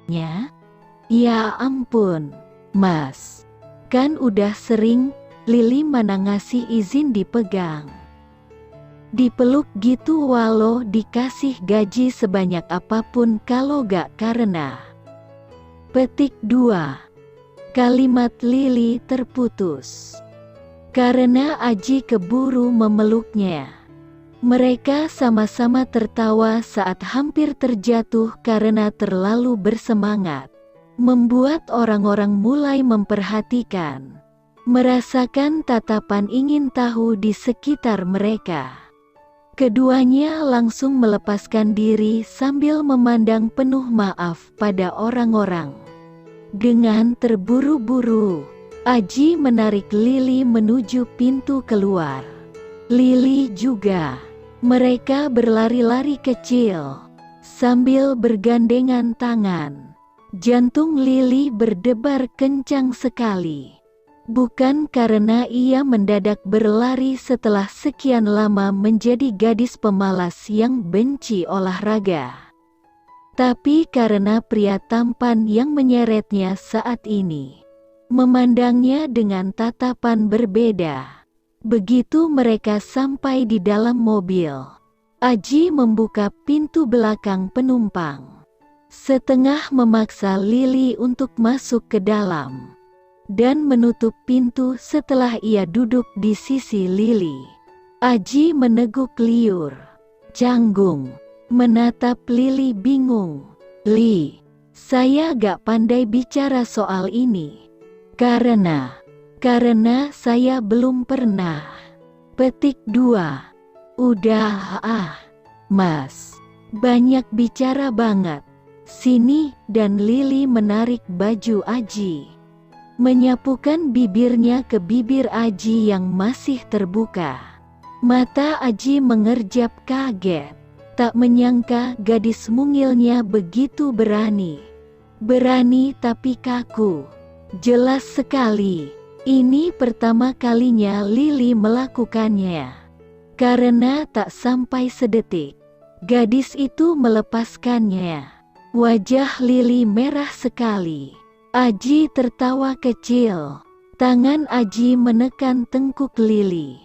Ya? Ya ampun, Mas. Kan udah sering, Lili mana ngasih izin dipegang. Dipeluk gitu walau dikasih gaji sebanyak apapun kalau gak karena. Petik 2. Kalimat Lili terputus. Karena Aji keburu memeluknya. Mereka sama-sama tertawa saat hampir terjatuh karena terlalu bersemangat. Membuat orang-orang mulai memperhatikan. Merasakan tatapan ingin tahu di sekitar mereka. Keduanya langsung melepaskan diri sambil memandang penuh maaf pada orang-orang. Dengan terburu-buru, Aji menarik Lili menuju pintu keluar. Lili juga. Mereka berlari-lari kecil, sambil bergandengan tangan. Jantung Lili berdebar kencang sekali. Bukan karena ia mendadak berlari setelah sekian lama menjadi gadis pemalas yang benci olahraga. Tapi karena pria tampan yang menyeretnya saat ini. Memandangnya dengan tatapan berbeda. Begitu mereka sampai di dalam mobil, Aji membuka pintu belakang penumpang. Setengah memaksa Lili untuk masuk ke dalam. Dan menutup pintu setelah ia duduk di sisi Lili. Aji meneguk liur, canggung, menatap Lili bingung. Li, saya gak pandai bicara soal ini. Karena saya belum pernah. Petik 2. Udah Mas. Banyak bicara banget. Sini, dan Lili menarik baju Aji. Menyapukan bibirnya ke bibir Aji yang masih terbuka. Mata Aji mengerjap kaget. Tak menyangka gadis mungilnya begitu berani. Berani tapi kaku. Jelas sekali, ini pertama kalinya Lili melakukannya. Karena tak sampai sedetik, gadis itu melepaskannya. Wajah Lili merah sekali. Aji tertawa kecil. Tangan Aji menekan tengkuk Lili.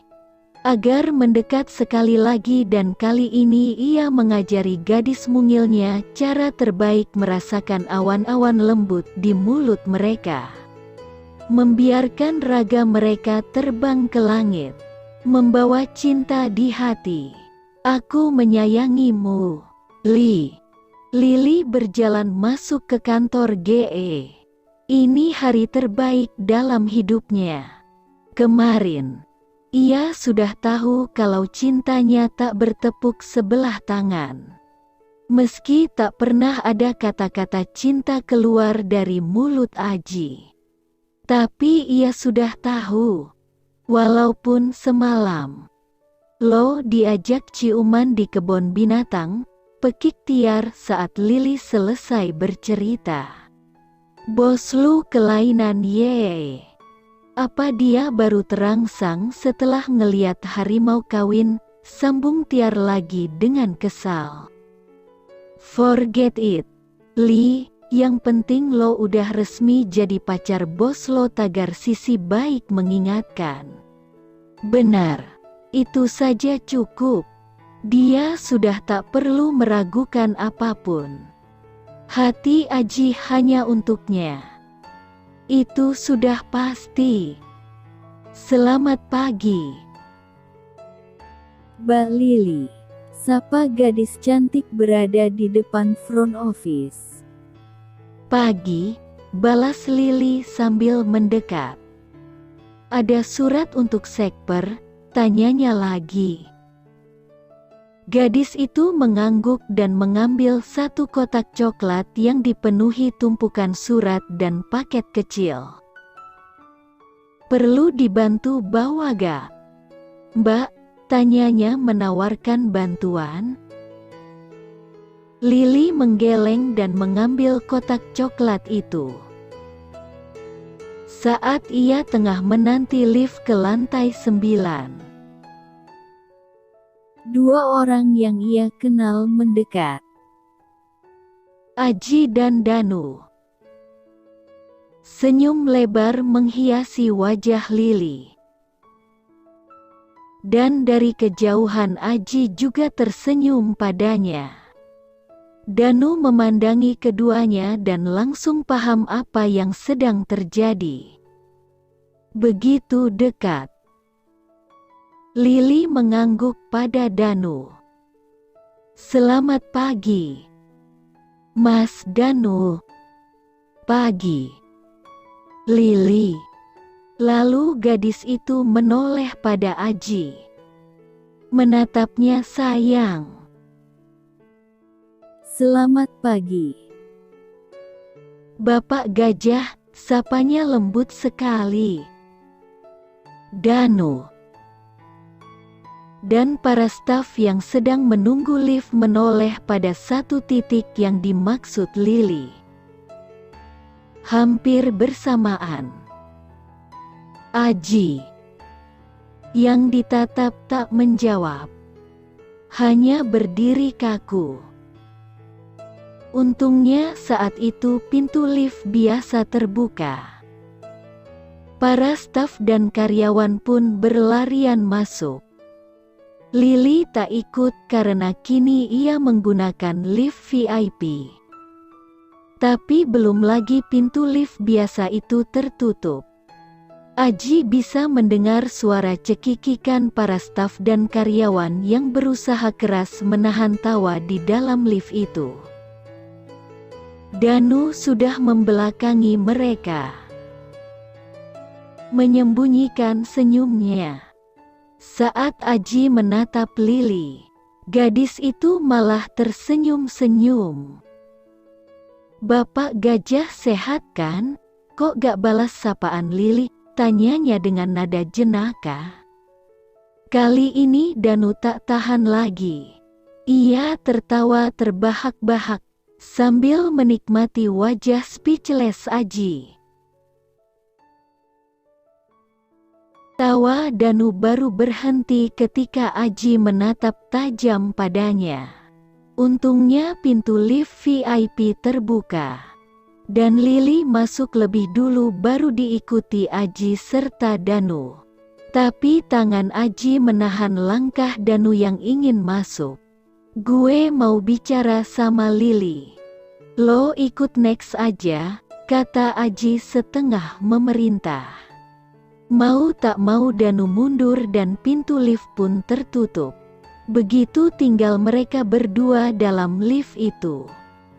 Agar mendekat sekali lagi dan kali ini ia mengajari gadis mungilnya cara terbaik merasakan awan-awan lembut di mulut mereka. Membiarkan raga mereka terbang ke langit. Membawa cinta di hati. Aku menyayangimu, Li. Lili berjalan masuk ke kantor GE. Ini hari terbaik dalam hidupnya. Kemarin, ia sudah tahu kalau cintanya tak bertepuk sebelah tangan. Meski tak pernah ada kata-kata cinta keluar dari mulut Aji. Tapi ia sudah tahu. Walaupun semalam Lo diajak ciuman di kebun binatang, pekik Tiar saat Lili selesai bercerita. Bos lu kelainan ye. Apa dia baru terangsang setelah ngeliat harimau kawin, sambung Tiar lagi dengan kesal. Forget it, Li, yang penting lo udah resmi jadi pacar bos lo, tagar sisi baik mengingatkan. Benar, itu saja cukup. Dia sudah tak perlu meragukan apapun. Hati Aji hanya untuknya. Itu sudah pasti. Selamat pagi, Mbak Lili. Sapa gadis cantik berada di depan front office. Pagi, balas Lili sambil mendekat. Ada surat untuk Sekper, tanyanya lagi. Gadis itu mengangguk dan mengambil satu kotak coklat yang dipenuhi tumpukan surat dan paket kecil. Perlu dibantu bawa gak? Mbak, tanyanya menawarkan bantuan. Lili menggeleng dan mengambil kotak coklat itu. Saat ia tengah menanti lift ke lantai 9. Dua orang yang ia kenal mendekat. Aji dan Danu. Senyum lebar menghiasi wajah Lili. Dan dari kejauhan Aji juga tersenyum padanya. Danu memandangi keduanya dan langsung paham apa yang sedang terjadi. Begitu dekat. Lili mengangguk pada Danu. "Selamat pagi, Mas Danu." "Pagi, Lili." Lalu gadis itu menoleh pada Aji. Menatapnya sayang. "Selamat pagi, "Bapak Gajah," sapanya lembut sekali. Danu dan para staf yang sedang menunggu lift menoleh pada satu titik yang dimaksud Lili. Hampir bersamaan, Aji yang ditatap tak menjawab, hanya berdiri kaku. Untungnya saat itu pintu lift biasa terbuka. Para staf dan karyawan pun berlarian masuk. Lili tak ikut karena kini ia menggunakan lift VIP. Tapi belum lagi pintu lift biasa itu tertutup. Aji bisa mendengar suara cekikikan para staf dan karyawan yang berusaha keras menahan tawa di dalam lift itu. Danu sudah membelakangi mereka. Menyembunyikan senyumnya. Saat Aji menatap Lili, gadis itu malah tersenyum-senyum. "Bapak Gajah sehat kan? Kok gak balas sapaan Lili?" tanyanya dengan nada jenaka. Kali ini Danu tak tahan lagi. Ia tertawa terbahak-bahak sambil menikmati wajah speechless Aji. Tawa Danu baru berhenti ketika Aji menatap tajam padanya. Untungnya pintu lift VIP terbuka. Dan Lili masuk lebih dulu baru diikuti Aji serta Danu. Tapi tangan Aji menahan langkah Danu yang ingin masuk. "Gue mau bicara sama Lili. Lo ikut next aja," kata Aji setengah memerintah. Mau tak mau Danu mundur dan pintu lift pun tertutup. Begitu tinggal mereka berdua dalam lift itu.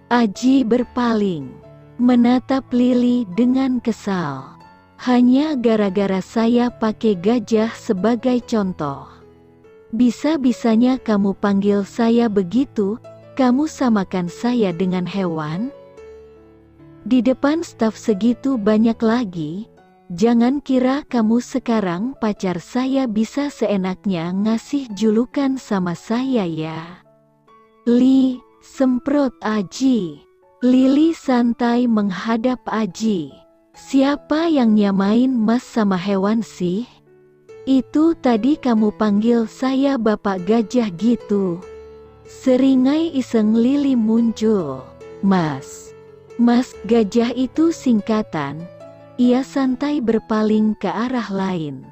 Aji berpaling, menatap Lili dengan kesal. "Hanya gara-gara saya pakai gajah sebagai contoh. Bisa-bisanya kamu panggil saya begitu, kamu samakan saya dengan hewan? Di depan staf segitu banyak lagi. Jangan kira kamu sekarang pacar saya bisa seenaknya ngasih julukan sama saya ya." "Li," semprot Aji. Lili santai menghadap Aji. "Siapa yang nyamain mas sama hewan sih? Itu tadi kamu panggil saya Bapak Gajah gitu." Seringai iseng Lili muncul. Mas Gajah itu singkatan." Ia santai berpaling ke arah lain.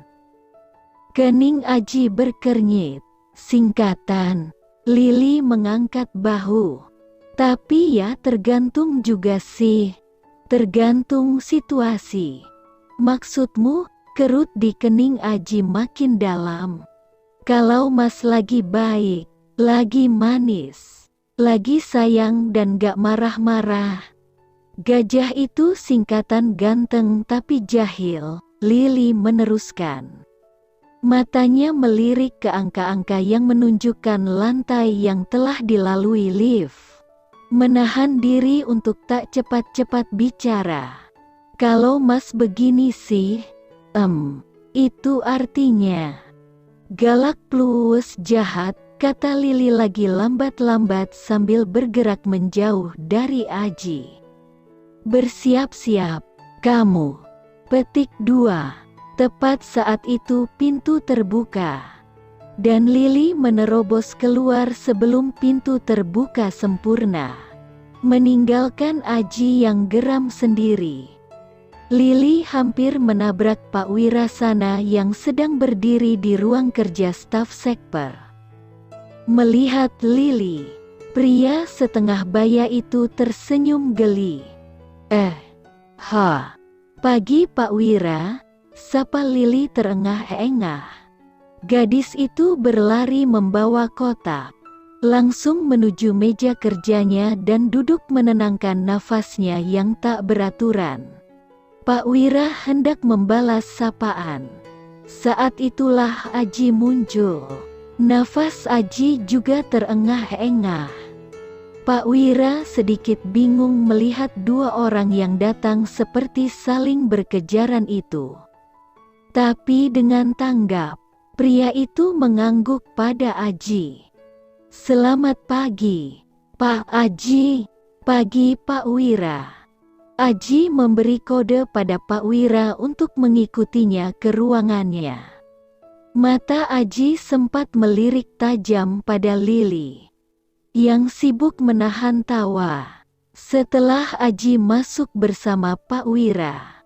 Kening Aji berkernyit. "Singkatan?" Lili mengangkat bahu. "Tapi ya tergantung juga sih. Tergantung situasi." "Maksudmu?" Kerut di kening Aji makin dalam. "Kalau mas lagi baik, lagi manis, lagi sayang dan gak marah-marah." "Gajah itu singkatan ganteng tapi jahil," Lili meneruskan. Matanya melirik ke angka-angka yang menunjukkan lantai yang telah dilalui lift. Menahan diri untuk tak cepat-cepat bicara. "Kalau mas begini sih, itu artinya galak plus jahat," kata Lili lagi lambat-lambat sambil bergerak menjauh dari Aji. "Bersiap-siap, kamu." Petik 2. Tepat saat itu pintu terbuka. Dan Lili menerobos keluar sebelum pintu terbuka sempurna. meninggalkan Aji yang geram sendiri. Lili hampir menabrak Pak Wirasana yang sedang berdiri di ruang kerja staf sekper. Melihat Lili, pria setengah baya itu tersenyum geli. Pagi Pak Wira, sapa Lili terengah-engah. Gadis itu berlari membawa kotak, langsung menuju meja kerjanya dan duduk menenangkan nafasnya yang tak beraturan. Pak Wira hendak membalas sapaan. Saat itulah Aji muncul. Nafas Aji juga terengah-engah. Pak Wira sedikit bingung melihat dua orang yang datang seperti saling berkejaran itu. Tapi dengan tanggap, pria itu mengangguk pada Aji. "Selamat pagi, Pak Aji." "Pagi Pak Wira." Aji memberi kode pada Pak Wira untuk mengikutinya ke ruangannya. Mata Aji sempat melirik tajam pada Lili, yang sibuk menahan tawa. Setelah Aji masuk bersama Pak Wira,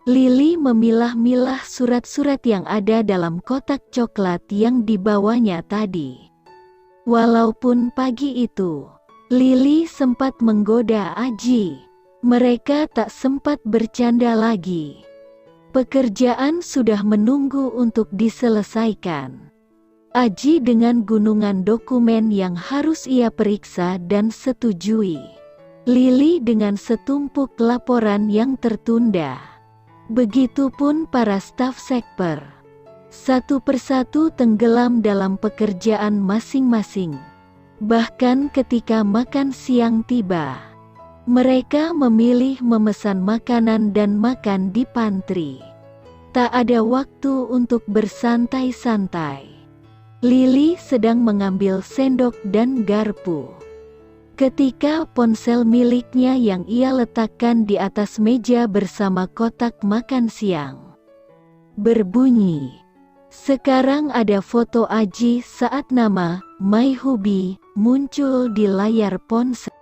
Lili memilah-milah surat-surat yang ada dalam kotak coklat yang dibawanya tadi. Walaupun pagi itu, Lili sempat menggoda Aji, mereka tak sempat bercanda lagi. Pekerjaan sudah menunggu untuk diselesaikan. Aji dengan gunungan dokumen yang harus ia periksa dan setujui. Lili dengan setumpuk laporan yang tertunda. Begitupun para staf sekper. Satu persatu tenggelam dalam pekerjaan masing-masing. Bahkan ketika makan siang tiba, mereka memilih memesan makanan dan makan di pantry. Tak ada waktu untuk bersantai-santai. Lili sedang mengambil sendok dan garpu, ketika ponsel miliknya yang ia letakkan di atas meja bersama kotak makan siang berbunyi. Sekarang ada foto Aji saat nama Mayhubi muncul di layar ponsel.